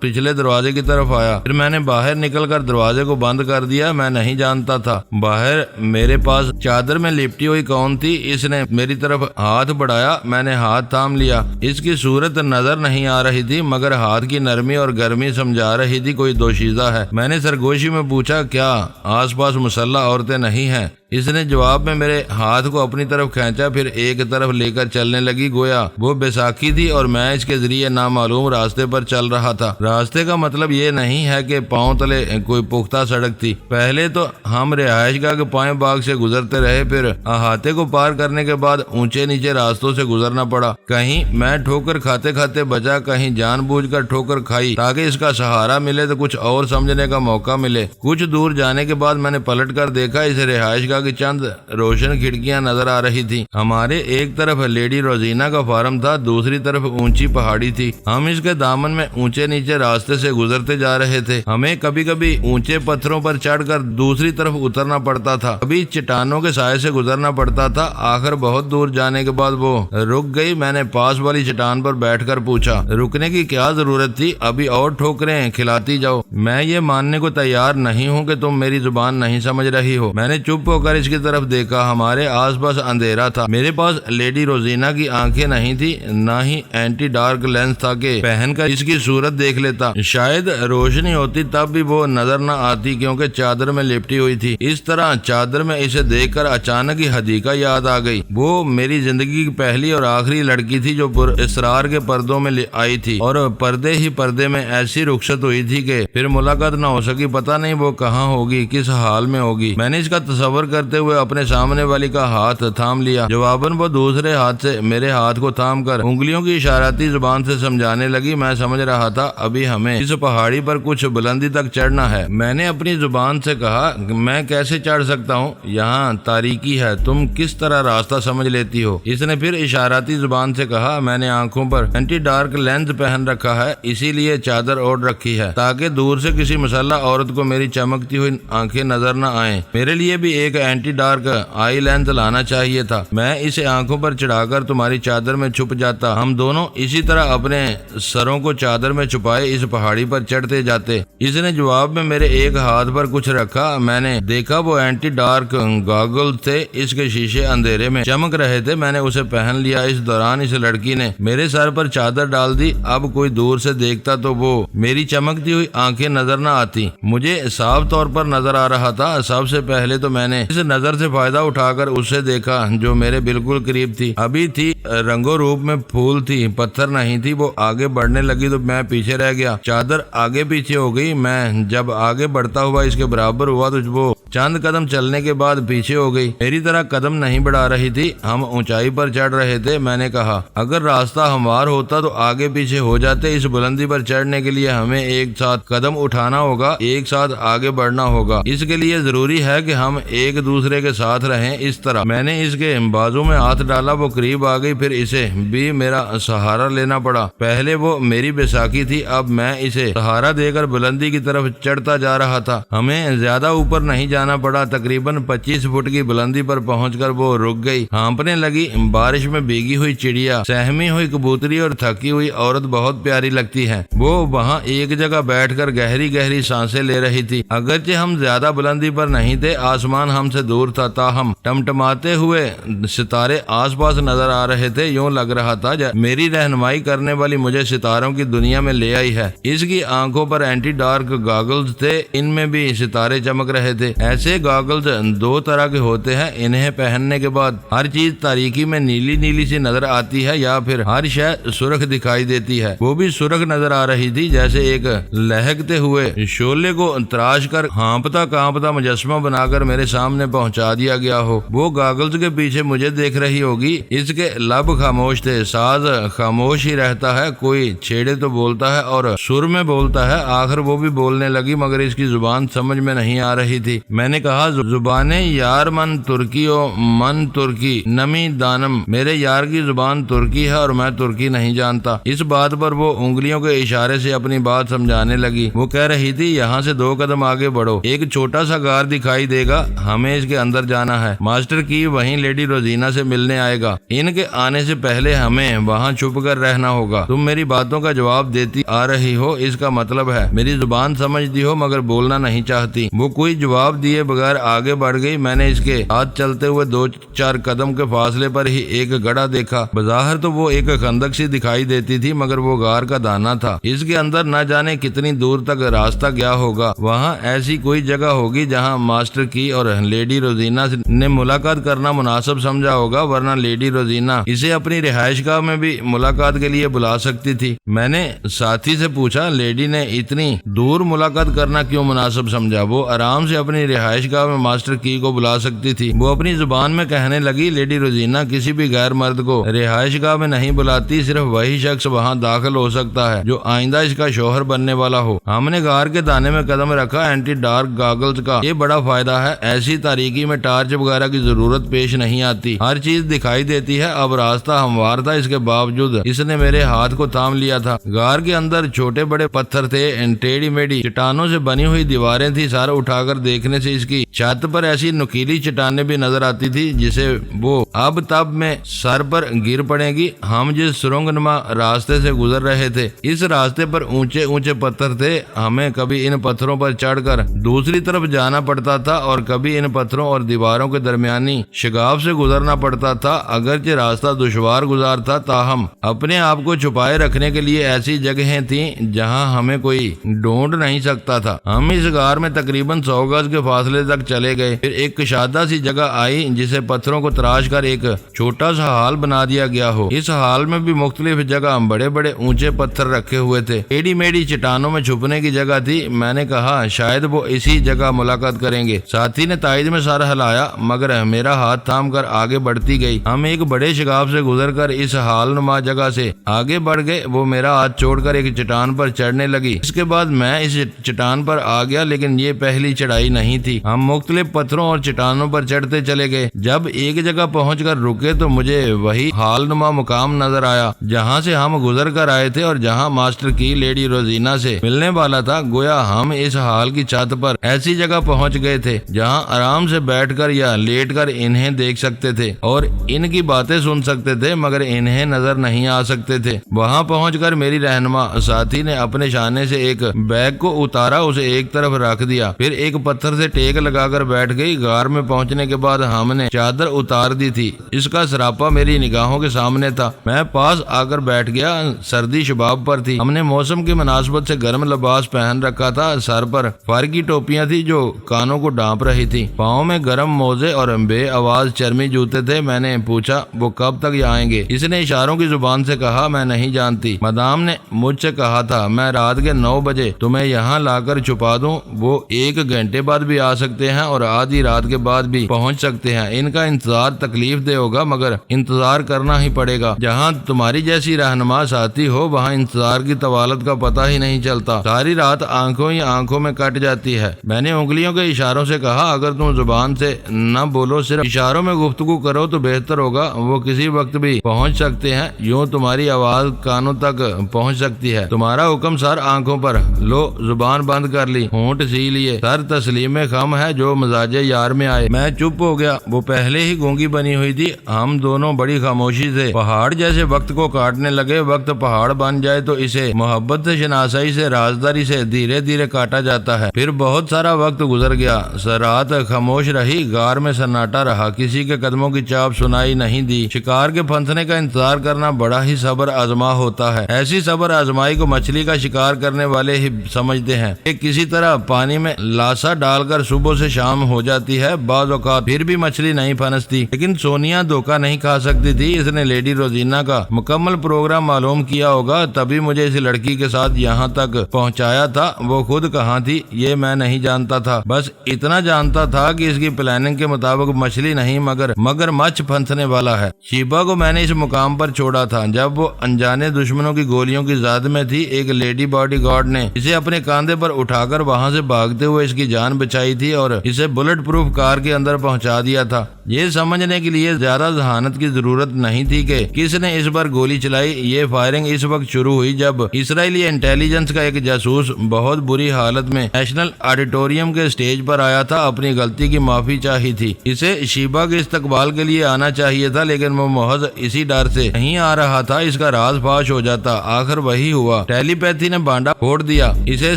پچھلے دروازے کی طرف آیا۔ پھر میں نے باہر نکل کر دروازے کو بند کر دیا۔ میں نہیں جانتا تھا باہر میرے پاس چادر میں لپٹی ہوئی کون تھی۔ اس نے میری طرف ہاتھ بڑھایا۔ میں نے ہاتھ تھام لیا۔ اس کی صورت نظر نہیں آ رہی تھی مگر ہاتھ کی نرمی اور گرمی سمجھا رہی تھی کوئی دوشیزہ ہے۔ میں نے سرگوشی میں پوچھا، کیا آس پاس مسلح عورتیں نہیں ہیں؟ اس نے جواب میں میرے ہاتھ کو اپنی طرف کھینچا، پھر ایک طرف لے کر چلنے لگی، گویا وہ بیساکھی تھی اور میں اس کے ذریعے نامعلوم راستے پر چل رہا تھا۔ راستے کا مطلب یہ نہیں ہے کہ پاؤں تلے کوئی پختہ سڑک تھی۔ پہلے تو ہم رہائش گاہ کے پائیں باغ سے گزرتے رہے، پھر احاطے کو پار کرنے کے بعد اونچے نیچے راستوں سے گزرنا پڑا۔ کہیں میں ٹھوکر کھاتے کھاتے بچا، کہیں جان بوجھ کر ٹھوکر کھائی تاکہ اس کا سہارا ملے تو کچھ اور سمجھنے کا موقع ملے۔ کچھ دور جانے کے بعد میں نے پلٹ کر دیکھا، اسے رہائش گاہ کی چند روشن کھڑکیاں نظر آ رہی تھی۔ ہمارے ایک طرف لیڈی روزینہ کا فارم تھا، دوسری طرف اونچی پہاڑی تھی۔ ہم اس کے دامن میں اونچے نیچے راستے سے گزرتے جا رہے تھے۔ ہمیں کبھی کبھی اونچے پتھروں پر چڑھ کر دوسری طرف اترنا پڑتا تھا، کبھی چٹانوں کے سائے سے گزرنا پڑتا تھا۔ آخر بہت دور جانے کے بعد وہ رک گئی۔ میں نے پاس والی چٹان پر بیٹھ کر پوچھا، رکنے کی کیا ضرورت تھی؟ ابھی اور ٹھوکریں کھلاتی جاؤ۔ میں یہ ماننے کو تیار نہیں ہوں کہ تم میری زبان نہیں سمجھ رہی ہو۔ میں نے چپ ہو کر اس کی طرف دیکھا۔ ہمارے آس پاس اندھیرا تھا۔ میرے پاس لیڈی روزینہ کی آنکھیں نہیں تھی، نہ ہی اینٹی ڈارک لینس تھا کہ پہن کر اس کی صورت دیکھ لیتا۔ شاید روشنی ہوتی تب بھی وہ نظر نہ آتی، کیونکہ چادر میں لپٹی ہوئی تھی۔ اس طرح چادر میں اسے دیکھ کر اچانک ہی حدیقہ یاد آ گئی۔ وہ میری زندگی کی پہلی اور آخری لڑکی تھی جو پر اسرار کے پردوں میں آئی تھی، اور پردے ہی پردے میں ایسی رخصت ہوئی تھی کہ پھر ملاقات نہ ہو سکی۔ پتہ نہیں وہ کہاں ہوگی، کس حال میں ہوگی۔ میں نے اس کا تصور کرتے ہوئے اپنے سامنے والی کا ہاتھ تھام لیا۔ جواباً وہ دوسرے ہاتھ سے میرے ہاتھ کو تھام کر انگلیوں کی اشاراتی زبان سے سمجھانے لگی۔ میں سمجھ رہا تھا ابھی ہمیں اس پہاڑی پر کچھ بلندی تک چڑھنا ہے۔ میں نے اپنی زبان سے کہا، میں کیسے چڑھ سکتا ہوں؟ یہاں تاریکی ہے، تم کس طرح راستہ سمجھ لیتی ہو؟ اس نے پھر اشاراتی زبان سے کہا، میں نے آنکھوں پر اینٹی ڈارک لینس پہن رکھا ہے، اسی لیے چادر اوڑھ رکھی ہے تاکہ دور سے کسی مسلح عورت کو میری چمکتی ہوئی آنکھیں نظر نہ آئیں۔ میرے لیے بھی ایک اینٹی ڈارک آئی لینس لانا چاہیے تھا، میں اسے آنکھوں پر چڑھا کر تمہاری چادر میں چھپ جاتا۔ ہم دونوں اسی طرح اپنے سروں کو چادر میں چھپائے اس پہاڑی پر چڑھتے جاتے۔ اس نے جواب میں میرے ایک ہاتھ پر کچھ رکھا۔ میں نے دیکھا وہ اینٹی ڈارک گاگل تھے، اس کے شیشے اندھیرے میں چمک رہے تھے۔ میں نے اسے پہن لیا۔ اس دوران اس لڑکی نے میرے سر پر چادر ڈال دی۔ اب کوئی دور سے دیکھتا تو وہ میری چمکتی ہوئی آنکھیں نظر نہ آتی۔ مجھے صاف طور پر نظر آ رہا تھا۔ سب سے پہلے تو میں نے اس نظر سے فائدہ اٹھا کر اسے دیکھا جو میرے بالکل قریب تھی۔ ابھی تھی، رنگ و روپ میں پھول تھی، پتھر نہیں تھی۔ وہ آگے بڑھنے لگی تو میں پیچھے رہ گیا۔ چادر آگے پیچھے ہو گئی۔ میں جب آگے بڑھتا ہوا اس کے برابر ہوا تو وہ چند قدم چلنے کے بعد پیچھے ہو گئی۔ میری طرح قدم نہیں بڑھا رہی تھی۔ ہم اونچائی پر چڑھ رہے تھے۔ میں نے کہا، اگر راستہ ہموار ہوتا تو آگے پیچھے ہو جاتے۔ اس بلندی پر چڑھنے کے لیے ہمیں ایک ساتھ قدم اٹھانا ہوگا، ایک ساتھ آگے بڑھنا ہوگا۔ اس کے لیے ضروری ہے کہ ہم ایک دوسرے کے ساتھ رہیں۔ اس طرح میں نے اس کے بازو میں ہاتھ ڈالا۔ وہ قریب آ گئی، پھر اسے بھی میرا سہارا لینا پڑا۔ پہلے وہ میری بیساکھی تھی، اب میں اسے سہارا دے کر بلندی کی طرف چڑھتا جا رہا تھا۔ ہمیں زیادہ اوپر نہیں جانا پڑا۔ تقریباً 25 فٹ کی بلندی پر پہنچ کر وہ رک گئی، ہانپنے لگی۔ بارش میں بھیگی ہوئی چڑیا، سہمی ہوئی کبوتری اور تھکی ہوئی عورت بہت پیاری لگتی ہے۔ وہ وہاں ایک جگہ بیٹھ کر گہری گہری سانسیں لے رہی تھی۔ اگرچہ ہم زیادہ بلندی پر نہیں تھے، آسمان ہم سے دور تھا، تاہم ٹمٹماتے ہوئے ستارے آس پاس نظر آ رہے تھے۔ یوں لگ رہا تھا میری رہنمائی کرنے والی مجھے ستاروں کی دنیا میں لے آئی ہے۔ اس کی آنکھوں پر اینٹی ڈارک گاگلز تھے، ان میں بھی ستارے چمک رہے تھے۔ ایسے گاگلز دو طرح کے ہوتے ہیں، انہیں پہننے کے بعد ہر چیز تاریکی میں نیلی نیلی سی نظر آتی ہے، یا پھر ہر شے سرخ دکھائی دیتی ہے۔ وہ بھی سرخ نظر آ رہی تھی، جیسے ایک لہکتے ہوئے شعلے کو تراش کر ہانپتا کانپتا مجسمہ بنا کر میرے سامنے پہنچا دیا گیا ہو۔ وہ گاگلز کے پیچھے مجھے دیکھ رہی ہوگی۔ اس کے لب خاموش تھے، ساز خاموش ہی رہتا ہے، کوئی چھیڑے تو بولتا ہے اور سر میں بولتا ہے۔ آخر وہ بھی بولنے لگی، مگر اس کی زبان سمجھ میں نہیں آ رہی تھی۔ میں نے کہا، زبانیں یار من ترکی و من ترکی نمی دانم۔ میرے یار کی زبان ترکی ہے اور میں ترکی نہیں جانتا۔ اس بات پر وہ انگلیوں کے اشارے سے اپنی بات سمجھانے لگی۔ وہ کہہ رہی تھی، یہاں سے 2 قدم آگے بڑھو، ایک چھوٹا سا غار دکھائی دے گا، ہمیں اس کے اندر جانا ہے۔ ماسٹر کی وہیں لیڈی روزینہ سے ملنے آئے گا، ان کے آنے سے پہلے ہمیں وہاں چھپ کر رہنا ہوگا۔ تم میری باتوں کا جواب دیتی آ رہی ہو، اس کا مطلب ہے میری زبان سمجھتی ہو مگر بولنا نہیں چاہتی۔ وہ کوئی جواب دیے بغیر آگے بڑھ گئی۔ میں نے اس کے ہاتھ چلتے ہوئے 2-4 قدم کے فاصلے پر ہی ایک گڑھا دیکھا۔ بظاہر تو وہ ایک خندق سی دکھائی دیتی تھی، مگر وہ غار کا دانا تھا۔ اس کے اندر نہ جانے کتنی دور تک راستہ گیا ہوگا۔ وہاں ایسی کوئی جگہ ہوگی جہاں ماسٹر کی اور لیڈی روزینہ نے ملاقات کرنا مناسب سمجھا ہوگا، ورنہ لیڈی روزینہ اسے اپنی رہائش گاہ میں بھی ملاقات کے لیے بلا سکتی تھی۔ میں نے ساتھی سے پوچھا، لیڈی نے اتنی دور ملاقات کرنا کیوں مناسب سمجھا؟ وہ آرام سے اپنی رہائش گاہ میں ماسٹر کی کو بلا سکتی تھی۔ وہ اپنی زبان میں کہنے لگی، لیڈی روزینہ کسی بھی غیر مرد کو رہائش گاہ میں نہیں بلاتی، صرف وہی شخص وہاں داخل ہو سکتا ہے جو آئندہ اس کا شوہر بننے والا ہو۔ ہم نے غار کے دانے میں قدم رکھا۔ اینٹی ڈارک گاگلز کا یہ بڑا فائدہ ہے، ایسی تاریکی میں ٹارچ وغیرہ کی ضرورت پیش نہیں آتی، ہر چیز دکھائی دیتی ہے۔ اب راستہ ہموار تھا، اس کے باوجود اس نے میرے ہاتھ کو تھام لیا تھا۔ غار کے اندر چھوٹے بڑے پتھر تھے، ٹیڑھی میڑھی چٹانوں سے بنی ہوئی دیواریں تھی۔ سر اٹھا کر دیکھنے سے اس کی چھت پر ایسی نکیلی چٹانیں بھی نظر آتی تھی جسے وہ اب تب میں سر پر گر پڑے گی۔ ہم جس سرنگ نما راستے سے گزر رہے تھے، اس راستے پر اونچے اونچے پتھر تھے۔ ہمیں کبھی ان پتھروں پر چڑھ کر دوسری طرف جانا پڑتا تھا اور کبھی ان پتھروں اور دیواروں کے درمیانی شگاف سے گزرنا پڑتا تھا۔ اگرچہ راستہ دشوار گزار تھا، تاہم اپنے آپ کو چھپائے رکھنے کے لیے ایسی جگہیں تھیں جہاں ہمیں کوئی ڈھونڈ نہیں سکتا تھا۔ ہم اس غار میں تقریباً 100 گز کے فاصلے تک چلے گئے، پھر ایک کشادہ سی جگہ آئی جسے پتھروں کو تراش کر ایک چھوٹا سا ہال بنا دیا گیا ہو۔ اس ہال میں بھی مختلف جگہ بڑے بڑے اونچے پتھر رکھے ہوئے تھے، ٹیڑھی میڑھی چٹانوں میں چھپنے کی جگہ تھی۔ میں نے کہا شاید وہ اسی جگہ ملاقات کریں گے۔ ساتھی نے تائید میں سر ہلایا، مگر میرا ہاتھ تھام کر آگے بڑھتی گئی۔ ہم ایک بڑے شگاف سے گزر کر اس ہال نما جگہ سے آگے بڑھ گئے۔ وہ میرا ہاتھ چھوڑ کر ایک چٹان پر چڑھنے لگی۔ اس کے بعد میں اس چٹان پر آ گیا، لیکن یہ پہلی چڑھائی نہیں تھی۔ ہم مختلف پتھروں اور چٹانوں پر چڑھتے چلے گئے۔ جب ایک جگہ پہنچ کر رکے تو مجھے وہی ہال نما مقام نظر آیا جہاں سے ہم گزر کر آئے تھے اور جہاں ماسٹر کی لیڈی روزینہ سے ملنے والا تھا۔ گویا ہم اس ہال کی چھت پر ایسی جگہ پہنچ گئے تھے جہاں آرام سے بیٹھ کر یا لیٹ کر انہیں دیکھ سکتے تھے اور ان کی باتیں سن سکتے تھے، مگر انہیں نظر نہیں آ سکتے تھے۔ وہاں پہنچ کر میری رہنما ساتھی نے اپنے شانے سے ایک بیگ کو اتارا، اسے ایک طرف رکھ دیا، پھر ایک پتھر سے ٹیک لگا کر بیٹھ گئی۔ غار میں پہنچنے کے بعد ہم نے چادر اتار دی تھی، اس کا سراپا میری نگاہوں کے سامنے تھا۔ میں پاس آ کر بیٹھ گیا، سردی شباب پر تھی۔ ہم نے موسم کی مناسبت سے گرم لباس پہن رکھا تھا، سر پر فر کی ٹوپیاں تھی جو کانوں کو ڈانپ رہی تھی، پاؤں میں گرم موزے اور بے آواز چرمی جوتے تھے۔ میں نے پوچھا وہ کب تک آئیں گے؟ اس نے اشاروں کی زبان سے کہا میں نہیں جانتی، مدام نے مجھ سے کہا تھا میں رات کے 9 بجے تمہیں یہاں لا کر چھپا دوں، وہ 1 گھنٹے بعد بھی آ سکتے ہیں اور آدھی رات کے بعد بھی پہنچ سکتے ہیں۔ ان کا انتظار تکلیف دہ ہوگا، مگر انتظار کرنا ہی پڑے گا۔ جہاں تمہاری جیسی رہنما ساتھی ہو وہاں انتظار کی طوالت کا پتہ ہی نہیں چلتا، ساری رات آنکھوں ہی آنکھوں میں کٹ جاتی ہے۔ میں نے انگلیوں کے اشاروں سے کہا اگر تم زبان سے نہ بولو، صرف اشاروں میں گفتگو کرو تو بہتر ہوگا، وہ کسی وقت بھی پہنچ سکتے ہیں، یوں تمہاری آواز کانوں تک پہنچ سکتی ہے۔ تمہارا حکم سر، آنکھوں پر لو، زبان بند کر لی، ہونٹ سی لیے، سر تسلیم خم ہے جو مزاج یار میں آئے۔ میں چپ ہو گیا، وہ پہلے ہی گونگی بنی ہوئی تھی۔ ہم دونوں بڑی خاموشی سے پہاڑ جیسے وقت کو کاٹنے لگے۔ وقت پہاڑ بن جائے تو اسے محبت سے، شناسائی سے، رازداری سے دھیرے دھیرے کاٹا جاتا ہے۔ پھر بہت سارا وقت گزر گیا، رات خاموش رہی، غار میں سناٹا رہا، کسی کے قدموں کی چاپ سنائی نہیں دی۔ شکار کے پھنسنے کا انتظار کرنا بڑا ہی صبر آزما ہوتا ہے۔ ایسی صبر آزمائی کو مچھلی کا شکار کرنے والے ہی سمجھتے ہیں کہ کسی طرح پانی میں لاسا ڈال کر صبح سے شام ہو جاتی ہے۔ بعض اوقات پھر بھی مچھلی نہیں پھنستی، لیکن سونیا دھوکہ نہیں کھا سکتی تھی۔ اس نے لیڈی روزینہ کا مکمل پروگرام معلوم کیا ہوگا، تبھی مجھے اس لڑکی کے ساتھ یہاں تک پہنچایا تھا۔ وہ خود کہاں تھی یہ میں نہیں جانتا تھا، بس اتنا جانتا تھا کہ اس کی پلاننگ کے مطابق مچھلی نہیں مگر مچھ پھنسنے والا ہے۔ شیبا کو میں نے اس مقام پر چھوڑا تھا جب وہ انجانے دشمنوں کی گولیوں کی زد میں تھی۔ ایک لیڈی باڈی گارڈ نے اسے اپنے کاندھے پر اٹھا کر وہاں سے بھاگتے ہوئے اس کی جان بچائی تھی اور اسے بلٹ پروف کار کے اندر پہنچا دیا تھا۔ یہ سمجھنے کے لیے زیادہ ذہانت کی ضرورت نہیں تھی کہ کس نے اس پر گولی چلائی۔ یہ فائرنگ اس وقت شروع ہوئی جب اسرائیلی انٹیلیجنس کا ایک جاسوس بہت بری حالت میں نیشنل آڈیٹوریم کے سٹیج پر آیا تھا، اپنی غلطی کی معافی چاہی تھی۔ اسے شیبا کے استقبال کے لیے آنا چاہیے تھا، لیکن وہ محض اسی ڈر سے نہیں آ رہا تھا اس کا راز فاش ہو جاتا۔ آخر وہی ہوا، ٹیلی پیتھی نے بانڈا پھوڑ دیا۔ اسے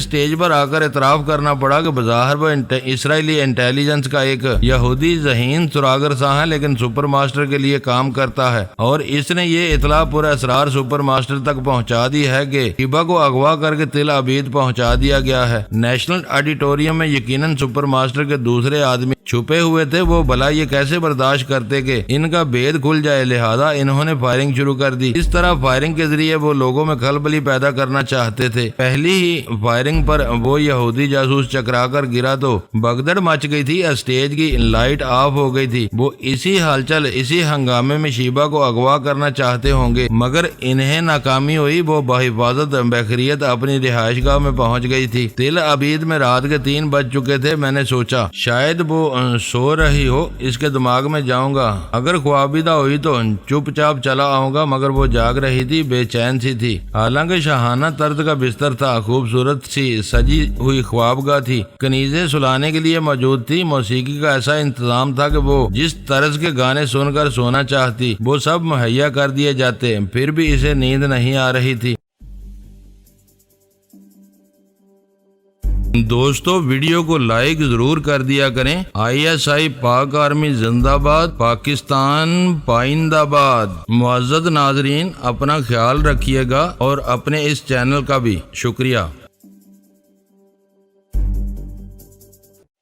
سٹیج پر آ کر اعتراف کرنا پڑا کہ بظاہر وہ اسرائیلی انٹیلیجنس کا ایک یہودی ذہین سراغر سا ہے، لیکن سپر ماسٹر کے لیے کام کرتا ہے، اور اس نے یہ اطلاع پر اسرار سپر ماسٹر تک پہنچا دی ہے کہ شیبا کو اغوا کر کے تل ابید پہنچا دیا گیا ہے۔ نیشنل آڈیٹوریم میں یقیناً سپر ماسٹر کے دوسرے آدمی چھپے ہوئے تھے وہ بھلا یہ کیسے برداشت کرتے کہ ان کا بید کھل جائے، لہذا انہوں نے فائرنگ شروع کر دی۔ اس طرح فائرنگ کے ذریعے وہ لوگوں میں خلبلی پیدا کرنا چاہتے تھے۔ پہلی ہی فائرنگ پر وہ یہودی جاسوس چکرا کر گرا تو بھگدڑ مچ گئی تھی، اسٹیج کی لائٹ آف ہو گئی تھی۔ وہ اسی اسی ہنگامے میں شیبہ کو اغوا کرنا چاہتے ہوں گے، مگر انہیں ناکامی ہوئی۔ وہ بحفاظت بخیریت اپنی رہائش گاہ میں پہنچ گئی تھی۔ تل ابید میں رات کے 3 بج چکے تھے۔ میں نے سوچا شاید وہ سو رہی ہو، اس کے دماغ میں جاؤں گا، اگر خوابیدہ ہوئی تو چپ چاپ چلا آؤں گا، مگر وہ جاگ رہی تھی، بے چین سی تھی۔ حالانکہ شاہانہ طرز کا بستر تھا، خوبصورت سی سجی ہوئی خوابگاہ تھی، کنیزیں سلانے کے لیے موجود تھی، موسیقی کا ایسا انتظام تھا کہ وہ جس طرز کے گانے سن کر سونا چاہتی وہ سب مہیا کر دیے جاتے، پھر بھی اسے نیند نہیں آ رہی تھی۔ دوستو ویڈیو کو لائک ضرور کر دیا کریں۔ ISI پاک آرمی زندہ باد، پاکستان پائندہ باد۔ معزز ناظرین اپنا خیال رکھیے گا اور اپنے اس چینل کا بھی شکریہ۔